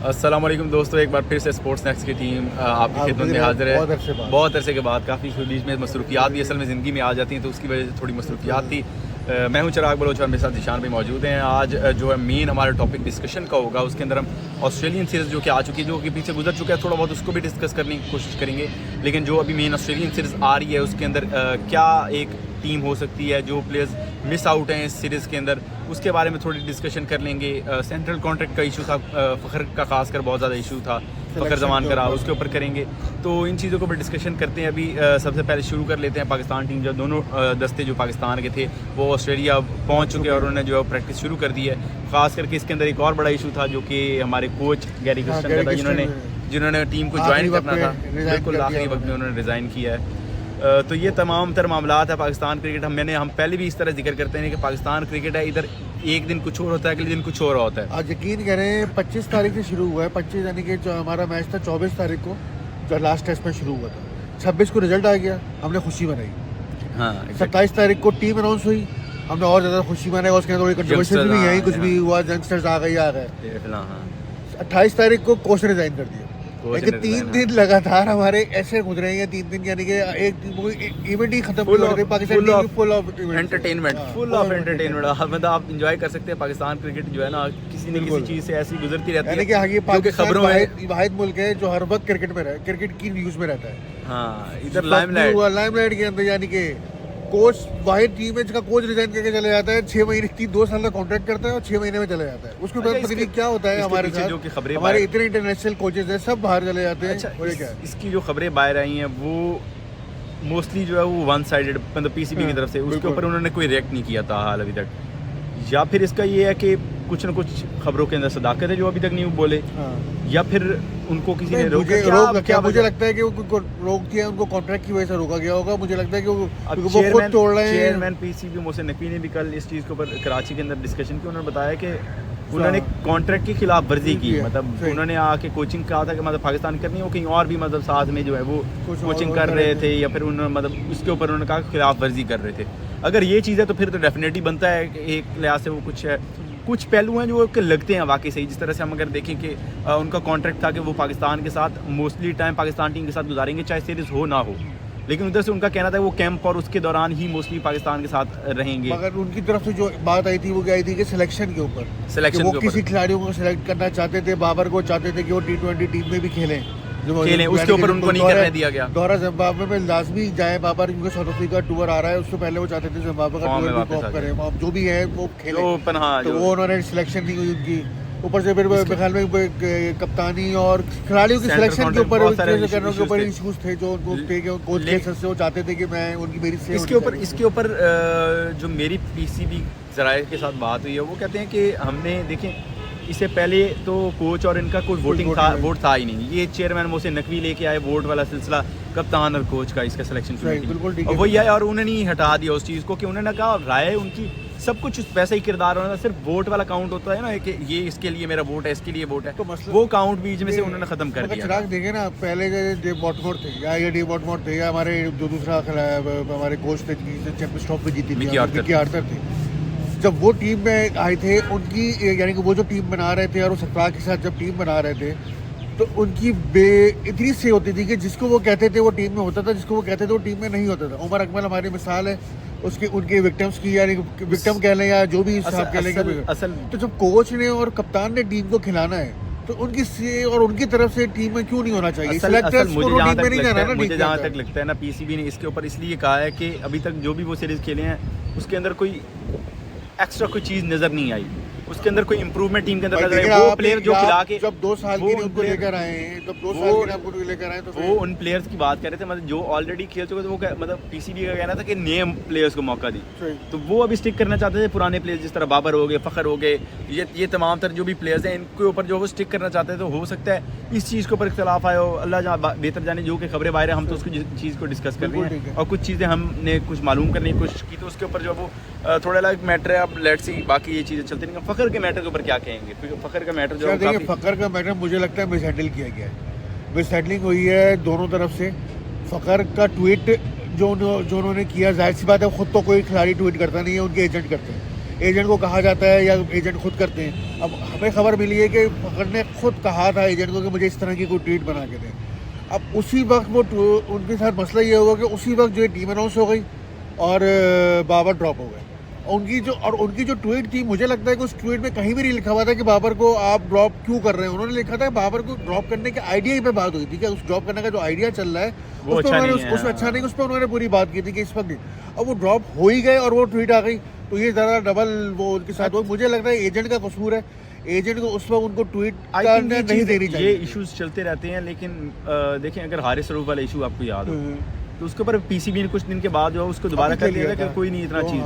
अस्सलाम वालेकुम दोस्तों, एक बार फिर से स्पोर्ट्स नेक्स्ट की टीम आपकी खिदमत में हाजिर है। बहुत अरसे के बाद काफ़ी बीच में मसरूफियात भी असल में ज़िंदगी में आ जाती हैं, तो उसकी वजह से थोड़ी मसरूफियात थी। मैं हूं चिराग बलोच और मेरे साथ निशान भी मौजूद हैं। आज जो है मेन हमारा टॉपिक डिस्कशन का होगा, उसके अंदर हम ऑस्ट्रेलियन सीरीज़ जो कि आ चुकी है, जो कि पीछे गुजर चुका है, थोड़ा बहुत उसको भी डिस्कस करने की कोशिश करेंगे। लेकिन जो अभी मेन ऑस्ट्रेलियन सीरीज़ आ रही है उसके अंदर क्या एक टीम हो सकती है, जो प्लेयर्स मिस आउट हैं इस सीरीज़ के अंदर, उसके बारे में थोड़ी डिस्कशन कर लेंगे। सेंट्रल कॉन्ट्रैक्ट का इशू था, फ़खर का खासकर बहुत ज़्यादा इशू था, फ़खर जमान का रहा, उसके ऊपर करेंगे। तो इन चीज़ों के ऊपर डिस्कशन करते हैं। अभी सबसे पहले शुरू कर लेते हैं पाकिस्तान टीम। जो दोनों दस्ते जो पाकिस्तान के थे वो ऑस्ट्रेलिया पहुंच चुके हैं और उन्होंने जो है प्रैक्टिस शुरू कर दी है। ख़ास करके इसके अंदर एक और बड़ा इशू था जो कि हमारे कोच गैरी क्रिस्टन का था, जिन्होंने टीम को ज्वाइन करना था, बिल्कुल आखिरी वक्त में उन्होंने रिज़ाइन किया है। तो ये तमाम तर मामलात है पाकिस्तान क्रिकेट। हम पहले भी इस तरह जिक्र करते हैं कि पाकिस्तान क्रिकेट है, इधर एक दिन कुछ और होता है, अगले दिन कुछ और होता है। आज यकीन करें 25 तारीख से शुरू हुआ है। 25 यानी कि जो हमारा मैच था 24 तारीख को जो लास्ट टेस्ट में शुरू हुआ था, 26 को रिजल्ट आ गया, हमने खुशी मनाई। हाँ, 27 तारीख को टीम अनाउंस हुई, हमने और ज़्यादा खुशी मनाई। उसके अंदर थोड़ी कंट्रोवर्सी भी यही कुछ भी हुआ, यंगस्टर्स आ गए। 28 तारीख को कोच ने रिजाइन कर दिया। लेकिन 3 दिन लगातार हमारे ऐसे गुजरे हैं, 3 दिन यानी कि एक इवेंट ही खत्म हो गया Pakistan, full of entertainment, full of entertainment. मतलब आप एंजॉय कर सकते हैं पाकिस्तान क्रिकेट जो है ना, किसी न किसी चीज़ से ऐसी गुजरती रहती है। यानी कि ये पाकिस्तान वाहिद मुल्क है जो हर वक्त क्रिकेट की न्यूज़ में रहता है। हाँ, इधर लाइमलाइट के अंदर, यानी कि कोच वाहिद टीम है जिसका कोच रिजाइन करके चले जाता है, 6 महीने 2 साल का कॉन्ट्रैक्ट करता है और 6 महीने में चले जाता है। उसके बाद पता नहीं क्या होता है हमारे साथ, जो खबरें हमारे इतने इंटरनेशनल कोचेस हैं सब बाहर चले जाते हैं। अच्छा, इसकी जो खबरें बाहर आई हैं वो मोस्टली जो है वो वन साइडेड, मतलब पीसीबी की तरफ से, उसके ऊपर उन्होंने कोई रिएक्ट नहीं किया था हाल अभी तक। या फिर इसका ये है कि कुछ न कुछ खबरों के अंदर सदाकत है जो अभी तक नहीं बोले, या फिर उनको किसी ने मुझे लगता है कि उनको रोक दिया, उनको कॉन्ट्रैक्ट की वजह से रोका गया होगा। मुझे लगता है कि वो खुद तोड़ रहे हैं। चेयरमैन पीसीबी मोहसिन नकवी ने भी कल इस चीज़ के ऊपर कराची के अंदर डिस्कशन की, उन्होंने बताया कि उन्होंने कॉन्ट्रैक्ट की खिलाफ वर्जी की। मतलब उन्होंने आके कोचिंग कहा था कि मतलब पाकिस्तान करनी है, वो कहीं और भी मतलब साथ में जो है वो कोचिंग कर रहे थे, या फिर उन्होंने मतलब उसके ऊपर उन्होंने कहा खिलाफ वर्जी कर रहे थे। अगर ये चीज़ है तो फिर तो डेफिनेटली बनता है कि एक लिहाज से वो कुछ पहलू हैं जो लगते हैं वाकई सही। जिस तरह से हम अगर देखें कि उनका कॉन्ट्रैक्ट था कि वो पाकिस्तान के साथ मोस्टली टाइम पाकिस्तान टीम के साथ गुजारेंगे, चाहे सीरीज़ हो ना हो, लेकिन उधर से उनका कहना था वो कैंप और उसके दौरान ही मोस्टली पाकिस्तान के साथ रहेंगे। मगर उनकी तरफ से जो बात आई थी वो क्या आई थी कि सिलेक्शन के ऊपर, वो किसी खिलाड़ियों को सिलेक्ट करना चाहते थे। बाबर को चाहते थे कि वो T20 टीम में भी खेलें, उसके ऊपर उनको नहीं करने दिया गया। दौरा जिम्बाब्वे में लाजमी जाए बाबर, क्योंकि साउथ अफ्रीका टूर आ रहा है, उससे पहले वो चाहते थे जिम्बाब्वे का टूर भी कॉप करें, जो भी है वो खेले। तो वो उन्होंने सिलेक्शन नहीं हुई उनकी। ऊपर से फिर ख्याल में कप्तानी और खिलाड़ियों की सिलेक्शन के ऊपर इश्यूज थे जो कोच के से वो चाहते थे कि मैं उनकी मेरी से इसके ऊपर जो मेरी पीसीबी ज़राए के साथ बात हुई है, वो कहते हैं कि हमने देखें इससे पहले तो कोच और इनका कोई वोट था ही नहीं। ये चेयरमैन मोहसिन नकवी लेके आए वोट वाला सिलसिला, कप्तान और कोच का इसका सिलेक्शन कमेटी, और वही आया और उन्होंने ही हटा दिया उस चीज़ को कि उन्होंने कहा राय उनकी सब कुछ वैसा ही किरदार होना, सिर्फ वोट वाला काउंट होता है ना कि ये इसके लिए मेरा वोट है, इसके लिए वोट है, तो वो काउंट बीच में से उन्होंने खत्म कर दिया। चिराग देखे ना, पहले डेव वॉटमोर थे या डेव वॉटमोर थे या हमारे जो दूसरा हमारे कोच थे चैंपियंस ट्रॉफी जीती थी, विकी आर्थर थे। जब वो टीम में आए थे उनकी, यानी कि वो जो टीम बना रहे थे और वो सरफराज के साथ जब टीम बना रहे थे, तो उनकी इतनी से होती थी कि जिसको वो कहते थे वो टीम में होता था, जिसको वो कहते थे वो टीम में नहीं होता था। उमर अकमल हमारी मिसाल है उसके, उनके विक्टिम्स की, यानी विक्टिम कह लें या जो भी हिसाब कह लेंगे। तो जब कोच ने और कप्तान ने टीम को खिलाना है तो उनकी से और उनकी तरफ से टीम में क्यों नहीं होना चाहिए? मुझे जहाँ तक लगता है ना, पीसीबी ने इसके ऊपर इसलिए कहा है कि अभी तक जो भी वो सीरीज खेले हैं उसके अंदर कोई एक्स्ट्रा कोई चीज़ नज़र नहीं आई, उसके अंदर कोई इंप्रूवमेंट टीम के अंदर नजर आई। वो प्लेयर जो खिला के जब 2 साल के लिए उनको लेकर आए हैं, जब 2 साल के लिए आपको लेकर आए, तो वो उन प्लेयर्स की बात कर रहे थे, मतलब जो ऑलरेडी खेल चुके थे। वो मतलब पीसीबी का कहना था कि नए प्लेयर्स को मौका दी, तो वो अभी स्टिक करना चाहते थे पुराने प्लेयर्स, जिस तरह बाबर हो गए, फ़खर हो गए, ये तमाम तरह जो भी प्लेयर्स हैं इनके ऊपर जो वो स्टिक करना चाहते थे। तो हो सकता है इस चीज़ के ऊपर इख्तलाफ आया हो, अल्लाह जहाँ बेहतर जाने, जो कि खबरें बाहर है, हम तो उसको चीज़ को डिस्कस कर रहे हैं और कुछ चीज़ें हमने कुछ मालूम करने की कोशिश की, तो उसके ऊपर जो वो थोड़ा अलग मैटर है। अब लेट्स सी बाकी ये चीज़ें चलती नहीं। फ़खर के मैटर के ऊपर क्या कहेंगे? फ़खर का मैटर जो है, फ़खर का मैटर मुझे लगता है मिसहैंडल किया गया है, मिसहैंडलिंग हुई है दोनों तरफ से। फ़खर का ट्वीट जो उन्होंने किया, जाहिर सी बात है खुद तो कोई खिलाड़ी ट्वीट करता नहीं है, उनके एजेंट करते हैं। एजेंट को कहा जाता है या एजेंट खुद करते हैं। अब हमें खबर मिली है कि फखर ने खुद कहा था एजेंट को कि मुझे इस तरह की कोई ट्वीट बना के दें। अब उसी वक्त वो उनके साथ मसला ये हुआ कि उसी वक्त जो है टीम अनाउंस हो गई और बाबर ड्रॉप हो गए। उनकी जो ट्वीट थी, मुझे लगता है कि उस ट्वीट में कहीं भी नहीं लिखा हुआ था कि बाबर को आप ड्रॉप क्यों कर रहे हैं। उन्होंने लिखा था बाबर को ड्रॉप करने के आइडिया ही पे बात हुई थी कि उस ड्रॉप करने का जो आइडिया चल रहा है उसमें उसमें अच्छा नहीं, उस पर उन्होंने पूरी बात की थी कि इस वक्त नहीं। अब वो ड्रॉप हो ही गए और वो ट्वीट आ गई, तो ये ज़रा डबल वो उनके साथ हो। मुझे लगता है एजेंट का कसूर है, एजेंट को उस वक्त उनको ट्वीट नहीं देनी चाहिए। ये इश्यूज चलते रहते हैं, लेकिन देखें अगर हारिस रऊफ वाला इशू आपको याद हो तो उसके ऊपर पीसीबी ने कुछ दिन के बाद जो उसको दोबारा कर लिया था कि कोई नहीं इतना चीज।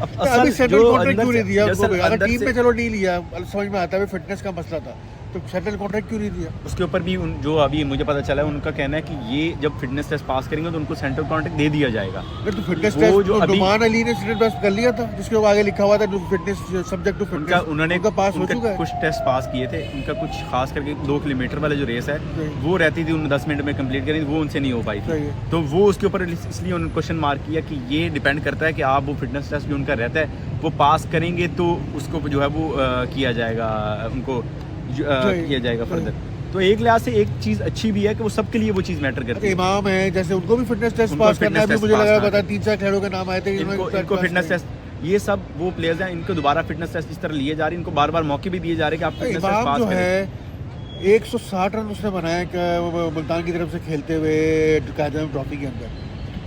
अभी सेटल कॉन्ट्रैक्ट क्यों नहीं दिया उनको? अगर टीम में चलो नहीं लिया, समझ में आता है फिटनेस का मसला था, तो सेटल कॉन्ट्रैक्ट क्यों नहीं दिया? उसके ऊपर भी जो अभी मुझे पता चला है उनका कहना है कि ये जब फिटनेस टेस्ट पास करेंगे तो उनको सेंट्रल कॉन्ट्रैक्ट दे दिया जाएगा। तो फिटनेस टेस्ट जो नुमान अली ने फिटनेस टेस्ट कर लिया था, जिसके आगे लिखा हुआ था फिटनेस सब्जेक्ट टू फिटनेस, उन्होंने पास हो चुका है। कुछ टेस्ट पास किए थे उनका, कुछ खास करके 2 किलोमीटर वाला जो रेस है वो रहती थी, उन्होंने 10 मिनट में कंप्लीट करी, वो उनसे नहीं हो पाई थी। तो वो उसके ऊपर इसलिए उन्होंने क्वेश्चन मार्क किया कि ये डिपेंड करता है कि आप वो फिटनेस टेस्ट जो उनका रहता है वो पास करेंगे तो उसको जो है वो किया जाएगा, उनको किया जाएगा फर्दर। तो एक लिहाज से एक चीज़ अच्छी भी है कि वो सबके लिए वो चीज़ मैटर करती है। इमाम है जैसे उनको भी फिटनेस टेस्ट पास करना है, मुझे लगा पता 3-4 खिलाड़ियों के नाम आए थे इनको फिटनेस टेस्ट, ये सब वो प्लेयर्स हैं इनको दोबारा फिटनेस टेस्ट इस तरह लिए जा रहे हैं, इनको बार बार मौके भी दिए जा रहे हैं कि आप फिटनेस टेस्ट पास करें। 160 रन उसने बनाया मुल्तान की तरफ से खेलते हुए कायम ट्रॉफी के अंदर।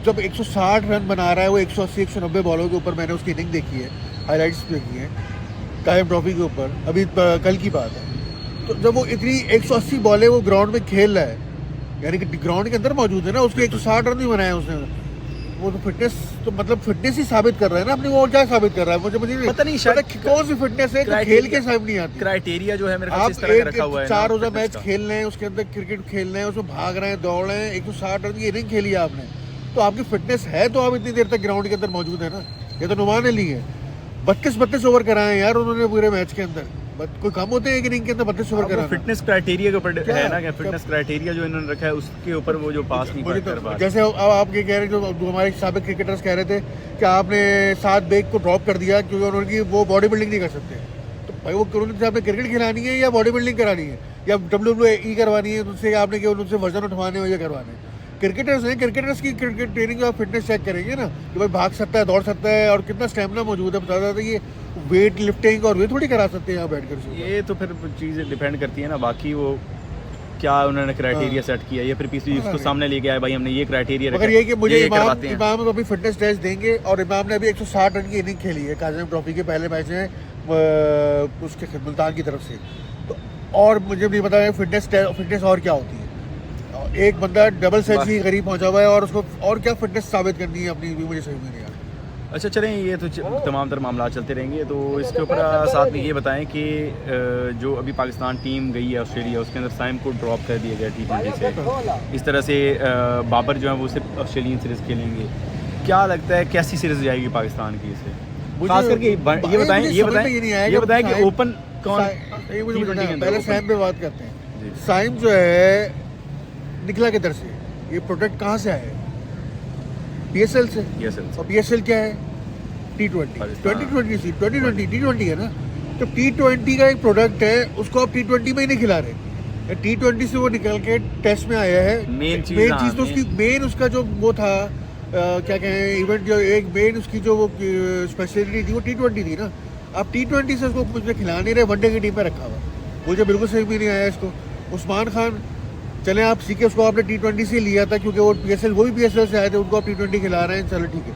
जब 160 रन बना रहा है वो 180-190 बॉलों के ऊपर, मैंने उसकी इनिंग देखी है, हाईलाइट्स देखी है कायम ट्रॉफी के ऊपर, अभी कल की बात है। तो जब वो इतनी 180 बॉलें वो ग्राउंड में खेल रहा है, यानी कि ग्राउंड के अंदर मौजूद है ना, उसके 160 रन भी बनाए उसने, वो तो फिटनेस, तो मतलब फिटनेस ही साबित कर रहा है ना अपनी। वो क्या साबित कर रहा है मुझे पता नहीं, शायद कौन सी फिटनेस है खेल के सामने नहीं आती। क्राइटेरिया जो है मेरे ख्याल से इस तरह का रखा हुआ है। 4 रोजा मैच खेल रहे हैं, उसके अंदर क्रिकेट खेल रहे हैं, उसमें भाग रहे हैं, दौड़ रहे हैं, 160 रन की इनिंग खेली है आपने, तो आपकी फिटनेस है तो आप इतनी देर तक ग्राउंड के अंदर मौजूद है ना। ये तो नुमान अली है, 32 ओवर कराए यार उन्होंने पूरे मैच के अंदर, कोई कम होते हैं कि इनिंग के अंदर 32 ओवर कराना। फिटनेस क्राइटेरिया के ऊपर है ना, क्या फिटनेस क्राइटेरिया जो इन्होंने रखा है उसके ऊपर वो जो पास नहीं कर पा। जैसे अब आप ये कह रहे हैं, जो हमारे साबिक क्रिकेटर्स कह रहे थे कि आपने 7 बेग को ड्रॉप कर दिया क्योंकि उन्होंने वो बॉडी बिल्डिंग नहीं कर सकते। तो भाई वो उन्होंने आपने क्रिकेट खिलानी है या बॉडी बिल्डिंग करानी है या WWE करवानी है उनसे, आपने कि उनसे वजन उठवाने हो या करवाने। क्रिकेटर्स हैं, क्रिकेटर्स की क्रिकेट ट्रेनिंग आप फिटनेस चेक करेंगे ना कि भाई भाग सकता है, दौड़ सकता है और कितना स्टेमिना मौजूद है, बता रहा था। ये वेट लिफ्टिंग और वे थोड़ी करा सकते हैं आप बैठकर। ये तो फिर चीज़ें डिपेंड करती है ना, बाकी वो क्या उन्होंने क्राइटेरिया सेट किया, ये फिर पीसीबी इसको सामने ले गया है, भाई हमने ये क्राइटेरिया रखा। मगर ये कि मुझे इमाम अभी फिटनेस टेस्ट देंगे, और इमाम ने अभी 160 रन की इनिंग खेली है काज़िम ट्रॉफी के पहले मैच में उसके मुल्तान की तरफ से। तो और मुझे नहीं पता है फिटनेस और क्या होती है। एक बंदा डबल सेंचुरी करीब पहुंचा हुआ है और उसको और क्या फिटनेस साबित करनी है अपनी, भी मुझे समझ में नहीं आ रहा। अच्छा चलें, ये तो तमाम तर मामला चलते रहेंगे। तो इसके ऊपर साथ में ये बताएं कि जो अभी पाकिस्तान टीम गई है ऑस्ट्रेलिया, उसके अंदर साइम को ड्रॉप कर दिया गया T20 से। इस तरह से बाबर जो है वो सिर्फ ऑस्ट्रेलियन सीरीज़ खेलेंगे। क्या लगता है कैसी सीरीज़ जाएगी पाकिस्तान की इसे? खास करके ये बताएं कि ओपन कौन। पहले साइम पे बात करते हैं। साइम जो है निकला किधर से, ये प्रोडक्ट कहाँ से आया है? PSL से। और PSL क्या है? T20 T20 है ना। तो T20 का एक प्रोडक्ट है, उसको आप T20 में ही नहीं खिला रहे। T20 से वो निकल के टेस्ट में आया है। मेन चीज़ तो उसकी मेन उसका जो वो था क्या कहें इवेंट, जो एक मेन उसकी जो वो स्पेशलिटी थी वो T20 थी ना। आप T20 से उसको कुछ खिला नहीं रहे, वनडे की टीम में रखा हुआ। मुझे बिल्कुल सही भी नहीं आया इसको। उस्मान खान चले आप सीखे, उसको आपने T20 से लिया था क्योंकि वो भी PSL से आए थे, उनको आप T20 खिला रहे हैं, चलो ठीक है।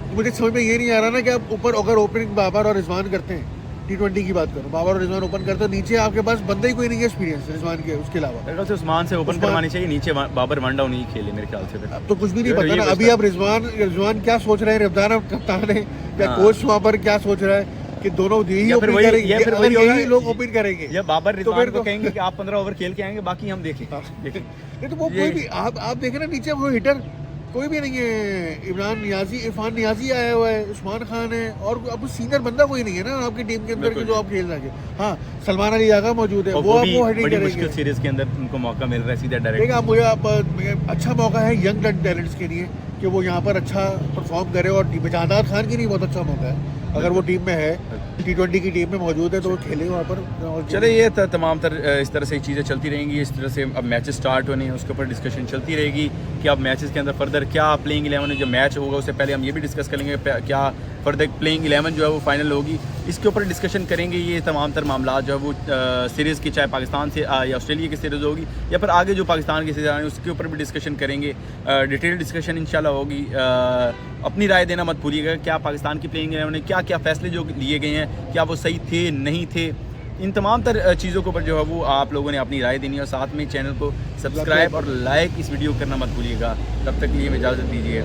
तो मुझे समझ में ये नहीं आ रहा ना कि आप ऊपर अगर ओपनिंग बाबर और रिजवान करते हैं, T20 की बात करो, बाबर और रिजवान ओपन करते हो, नीचे आपके पास बंदा ही कोई नहीं है एक्सपीरियंस रिजवान के, उसके अलावा मेरे ख्याल से उस्मान से ओपन करवानी चाहिए, नीचे बाबर वन डाउन ही खेले मेरे ख्याल से। अब तो कुछ भी नहीं पता ना अभी। आप रिजवान क्या सोच रहे हैं, रफ्तार कप्तान है या कोच वहाँ पर क्या सोच रहा है कि दोनों यही लोग ओपन करेंगे या बाबर रिजवान को कहेंगे कि आप 15 ओवर खेल के आएंगे, बाकी हम देखेंगे। नहीं तो वो कोई भी आप देखें ना, नीचे वो हिटर कोई भी नहीं है। इरफान नियाजी आया हुआ है, उस्मान खान है, और अब सीनियर बंदा कोई नहीं है ना आपकी टीम के अंदर जो आप खेल रहे हैं। हाँ, सलमान अली आगा मौजूद है, वो आपको हेडिंग करेंगे। मुश्किल सीरीज के अंदर उनको मौका मिल रहा है सीधा डायरेक्ट। आप अच्छा मौका है यंग टैलेंट्स के लिए कि वो यहाँ पर अच्छा परफॉर्म करे, और जादाद खान के लिए बहुत अच्छा मौका है। अगर वो टीम में है, T20 की टीम में मौजूद है तो वो खेले वहाँ पर। और चले ये तमाम इस तरह से चीज़ें चलती रहेंगी। इस तरह से अब मैचेस स्टार्ट होने हैं, उसके ऊपर डिस्कशन चलती रहेगी कि अब मैचेस के अंदर फर्दर क्या प्लेइंग 11 जब मैच होगा उससे पहले हम ये भी डिस्कस करेंगे क्या फर्दर प्लेइंग 11 जो है वो फाइनल होगी, इसके ऊपर डिस्कशन करेंगे। ये तमाम तर मामला जो है वो सीरीज़ की, चाहे पाकिस्तान से या ऑस्ट्रेलिया की सीरीज़ होगी या फिर आगे जो पाकिस्तान की सीरीज़ आनी है उसके ऊपर भी डिस्कशन करेंगे। डिटेल डिस्कशन इंशाल्लाह होगी। अपनी राय देना मत भूलिएगा, क्या पाकिस्तान की प्लेइंग 11 में क्या क्या फ़ैसले जो लिए गए हैं क्या वो सही थे नहीं थे, इन तमाम तर चीज़ों के ऊपर जो है वो आप लोगों ने अपनी राय देनी है। और साथ में चैनल को सब्सक्राइब और लाइक इस वीडियो करना मत भूलिएगा। तब तक के लिए इजाज़त दीजिए।